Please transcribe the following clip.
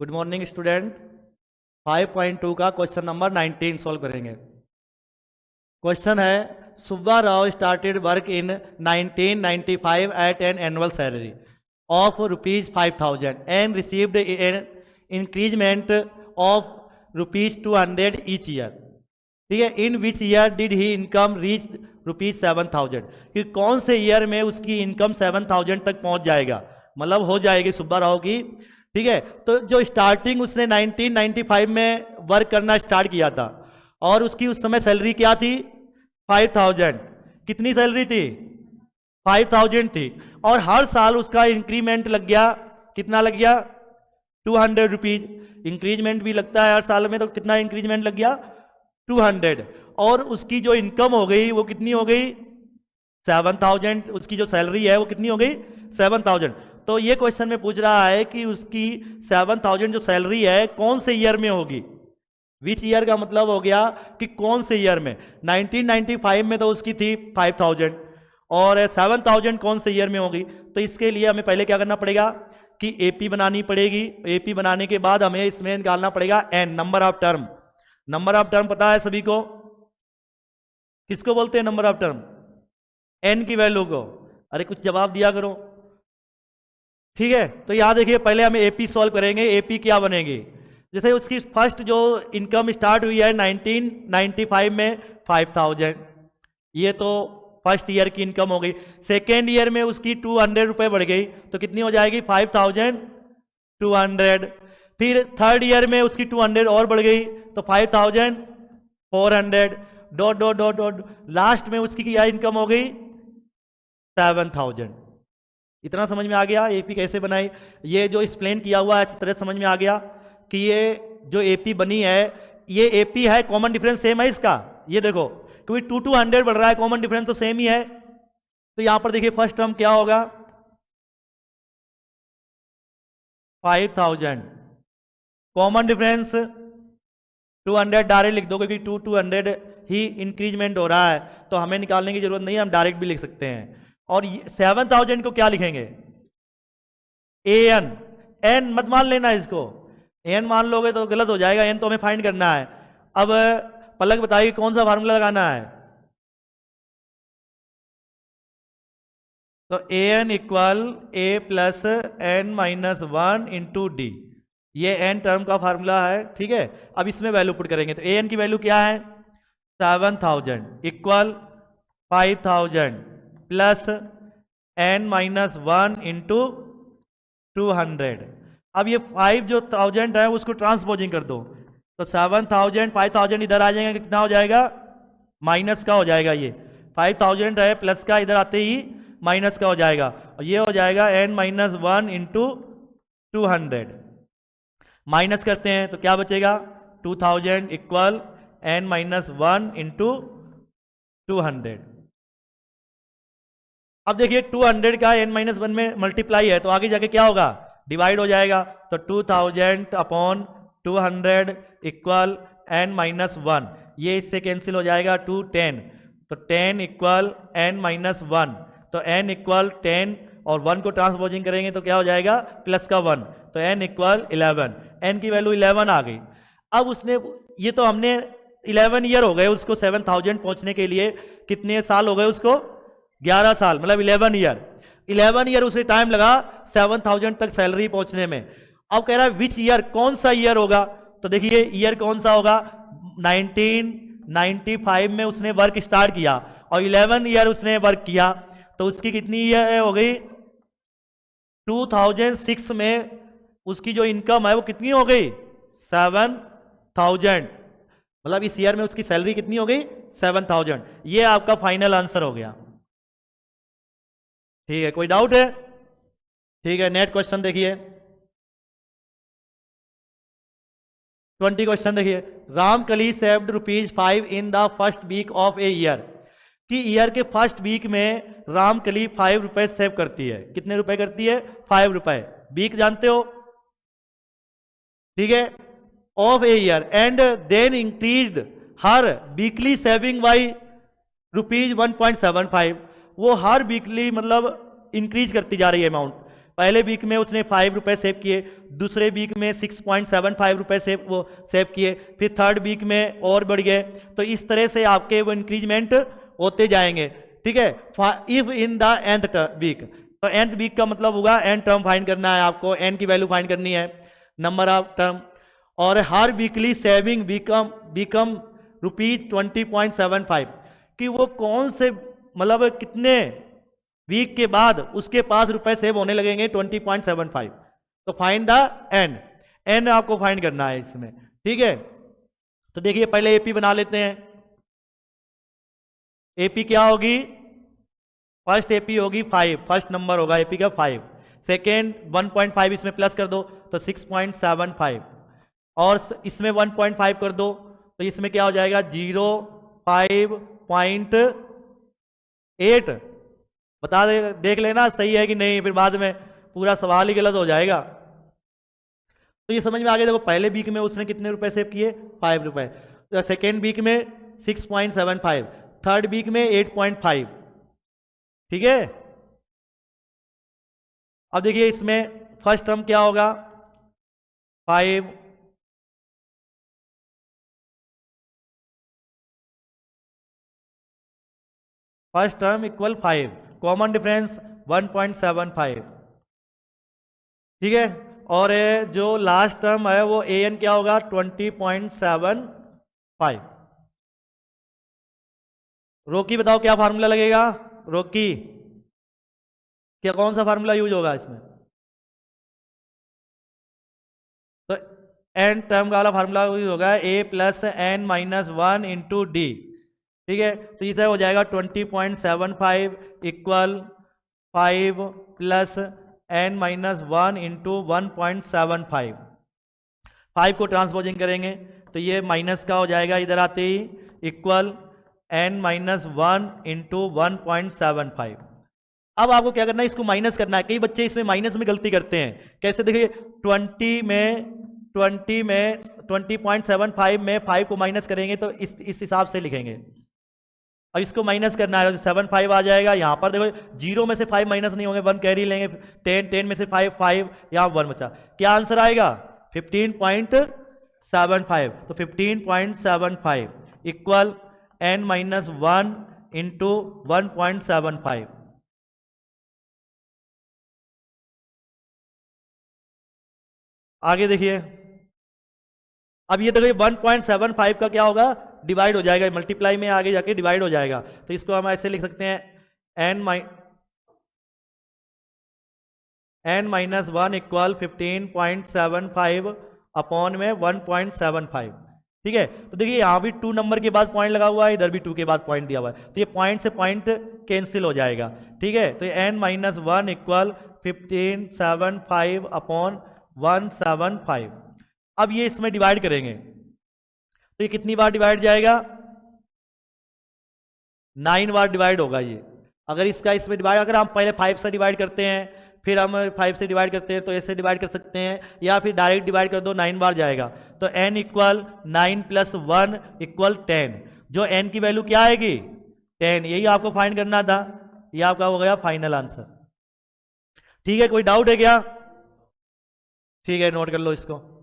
Good morning student. 5.2 का question number 19 solve करेंगे। Question है Subba Rao started work in 1995 at an annual salary of ₹5,000 and received an increment of ₹200 each year. ठीक है, in which year did he income reach ₹7,000 कि कौन से year में उसकी इनकम 7,000 तक पहुंच जाएगा, मतलब हो जाएगी सुब्बा राव की। ठीक है, तो जो स्टार्टिंग उसने 1995 में वर्क करना स्टार्ट किया था और उसकी उस समय सैलरी क्या थी 5,000। कितनी सैलरी थी 5,000 थी और हर साल उसका इंक्रीमेंट लग गया, कितना लग गया 200 रुपीज इंक्रीजमेंट भी लगता है हर साल में, तो कितना इंक्रीजमेंट लग गया 200 और उसकी जो इनकम हो गई वो कितनी हो गई 7,000। उसकी जो सैलरी है वो कितनी हो गई 7,000। तो ये क्वेश्चन में पूछ रहा है कि उसकी 7,000 जो सैलरी है कौन से ईयर में होगी। विच ईयर का मतलब हो गया कि कौन से ईयर में। 1995 में तो उसकी थी 5,000 और 7,000 कौन से ईयर में होगी। तो इसके लिए हमें पहले क्या करना पड़ेगा कि एपी बनानी पड़ेगी। एपी बनाने के बाद हमें इसमें निकालना पड़ेगा N, number of term. Number of term पता है सभी को, किसको बोलते हैं नंबर ऑफ टर्म, एन की वैल्यू को। अरे कुछ जवाब दिया करो। ठीक है, तो यहां देखिए पहले हमें एपी सॉल्व करेंगे। एपी क्या बनेगी, जैसे उसकी फर्स्ट जो इनकम स्टार्ट हुई है 1995 में 5,000, ये तो फर्स्ट ईयर की इनकम हो गई। सेकेंड ईयर में उसकी 200 रुपए बढ़ गई, तो कितनी हो जाएगी 5,200। फिर थर्ड ईयर में उसकी 200 और बढ़ गई तो 5,400 dot dot dot dot, last में उसकी क्या इनकम हो गई 7,000। इतना समझ में आ गया एपी कैसे बनाई। ये जो एक्सप्लेन किया हुआ है अच्छी तरह समझ में आ गया कि ये जो एपी बनी है ये एपी है, कॉमन डिफरेंस सेम है इसका। ये देखो क्योंकि 200 बढ़ रहा है, कॉमन डिफरेंस तो सेम ही है। तो यहां पर देखिए फर्स्ट टर्म क्या होगा 5,000, कॉमन डिफरेंस 200 डायरेक्ट लिख दो क्योंकि 200 ही इंक्रीजमेंट हो रहा है तो हमें निकालने की जरूरत नहीं है, हम डायरेक्ट भी लिख सकते हैं। और 7,000 को क्या लिखेंगे एन। एन मत मान लेना इसको, एन मान लोगे तो गलत हो जाएगा। एन तो हमें फाइंड करना है। अब पलक बताइए कौन सा फार्मूला लगाना है। तो n equal a plus N minus 1 into d, ये एन टर्म का फार्मूला है। ठीक है, अब इसमें वैल्यू पुट करेंगे तो एन की वैल्यू क्या है 7,000 equal 5,000 plus N minus 1 into 200। अब ये 5 जो 1000 है उसको ट्रांसपोजिंग कर दो तो 7,000 5,000 इधर आ जाएगा, कितना हो जाएगा माइनस का हो जाएगा। ये 5,000 है प्लस का इधर आते ही माइनस का हो जाएगा और ये हो जाएगा एन माइनस 1 इंटू 200। माइनस करते हैं तो क्या बचेगा 2,000 इक्वल एन माइनस 1 इंटू 200। अब देखिए 200 का n माइनस 1 में मल्टीप्लाई है तो आगे जाके क्या होगा डिवाइड हो जाएगा। तो 2,000 अपॉन 200 इक्वल n माइनस 1, ये इससे कैंसिल हो जाएगा 2 10, तो 10 इक्वल n माइनस 1, तो n इक्वल 10 और 1 को ट्रांसपोजिंग करेंगे तो क्या हो जाएगा प्लस का 1, तो n इक्वल 11। n की वैल्यू 11 आ गई। अब उसने ये तो हमने 11 ईयर हो गए उसको 7,000 पहुंचने के लिए, कितने साल हो गए उसको 11 साल, मतलब 11 ईयर उसे टाइम लगा 7,000 तक सैलरी पहुंचने में। अब कह रहा है विच ईयर, कौन सा ईयर होगा। तो देखिए ईयर कौन सा होगा 1995 में उसने वर्क स्टार्ट किया और 11 ईयर उसने वर्क किया तो उसकी कितनी ईयर हो गई 2006 में उसकी जो इनकम है वो कितनी हो गई 7,000, मतलब इस ईयर में उसकी सैलरी कितनी हो गई 7,000। ये आपका फाइनल आंसर हो गया। ठीक है, कोई डाउट है। ठीक है, नेक्स्ट क्वेश्चन देखिए 20 क्वेश्चन देखिए। Ramkali saved ₹5 in the first week of a year, कि ईयर के फर्स्ट वीक में रामकली 5 रुपए सेव करती है। कितने रुपए करती है 5 रुपए, वीक जानते हो। ठीक है, of a year and then increased her weekly saving by ₹1.75। वो हर वीकली मतलब इंक्रीज करती जा रही है अमाउंट, पहले वीक में उसने 5 रुपये सेव किए, दूसरे वीक में 6.75 रुपये सेव किए, फिर थर्ड वीक में और बढ़ गए। तो इस तरह से आपके वो इंक्रीजमेंट होते जाएंगे, ठीक है। If in the nth week, तो nth वीक का मतलब होगा n टर्म फाइंड करना है आपको, n की वैल्यू फाइंड करनी है, नंबर ऑफ टर्म। और हर वीकली सेविंग बिकम ₹20.75, कि वो कौन से मतलब कितने वीक के बाद उसके पास रुपए सेव होने लगेंगे 20.75। तो फाइंड द एन आपको फाइंड करना है इसमें, ठीक है। तो देखिए पहले एपी बना लेते हैं। एपी क्या होगी, फर्स्ट एपी होगी 5, फर्स्ट नंबर होगा एपी का 5, सेकेंड 1.5 इसमें प्लस कर दो तो 6.75, और इसमें 1.5 कर दो तो इसमें क्या हो जाएगा 0.5.8। बता दे, देख लेना सही है कि नहीं, फिर बाद में पूरा सवाल ही गलत हो जाएगा। तो ये समझ में आ गया। देखो पहले वीक में उसने कितने रुपए सेव किए, 5 रुपए, सेकेंड वीक में 6.75, थर्ड वीक में 8.5, ठीक है। अब देखिए इसमें फर्स्ट टर्म क्या होगा 5, first term equal 5, common difference 1.75, ठीक है। और जो लास्ट टर्म है वो an क्या होगा 20.75। रोकी बताओ क्या फार्मूला लगेगा, रोकी क्या कौन सा फार्मूला यूज होगा इसमें, तो n टर्म वाला फार्मूला यूज होगा a+n-1 इंटू डी, ठीक है। तो इसे हो जाएगा 20.75 इक्वल 5 प्लस n-1 इंटू 1.75। 5 को ट्रांसपोजिंग करेंगे तो ये माइनस का हो जाएगा इधर आते ही, इक्वल n-1 इंटू 1.75। अब आपको क्या करना है, इसको माइनस करना है। कई बच्चे इसमें माइनस में गलती करते हैं, कैसे देखिए 20.75 में 5 को माइनस करेंगे तो इस हिसाब से लिखेंगे। अब इसको माइनस करना है 7.5 आ जाएगा। यहाँ पर देखो 0 में से 5 माइनस नहीं होंगे, 1 कैरी लेंगे, 10 में से 5 यहाँ 1 बचा, क्या आंसर आएगा 15.75। तो 15.75 इक्वल n-1 इंटू 1.75। आगे देखिए, अब ये देखिए 1.75 का क्या होगा, डिवाइड हो जाएगा, मल्टीप्लाई में आगे जाके डिवाइड हो जाएगा। तो इसको हम ऐसे लिख सकते हैं n-1 इक्वल 15.75 अपॉन में 1.75, ठीक है। तो देखिए यहाँ भी 2 नंबर के बाद पॉइंट लगा हुआ है, इधर भी 2 के बाद पॉइंट दिया हुआ है, तो ये पॉइंट से पॉइंट कैंसिल हो जाएगा, ठीक है। तो n-1 इक्वल 15.75 अपॉन 175। अब ये इसमें डिवाइड करेंगे तो ये कितनी बार डिवाइड जाएगा, 9 बार डिवाइड होगा ये। अगर इसका इसमें डिवाइड, अगर हम पहले 5 से डिवाइड करते हैं फिर हम 5 से डिवाइड करते हैं तो ऐसे डिवाइड कर सकते हैं, या फिर डायरेक्ट डिवाइड कर दो, 9 बार जाएगा। तो n इक्वल 9 + 1 इक्वल 10, जो n की वैल्यू क्या आएगी 10, यही आपको फाइंड करना था। ये आपका हो गया फाइनल आंसर, ठीक है। कोई डाउट है क्या, ठीक है, नोट कर लो इसको।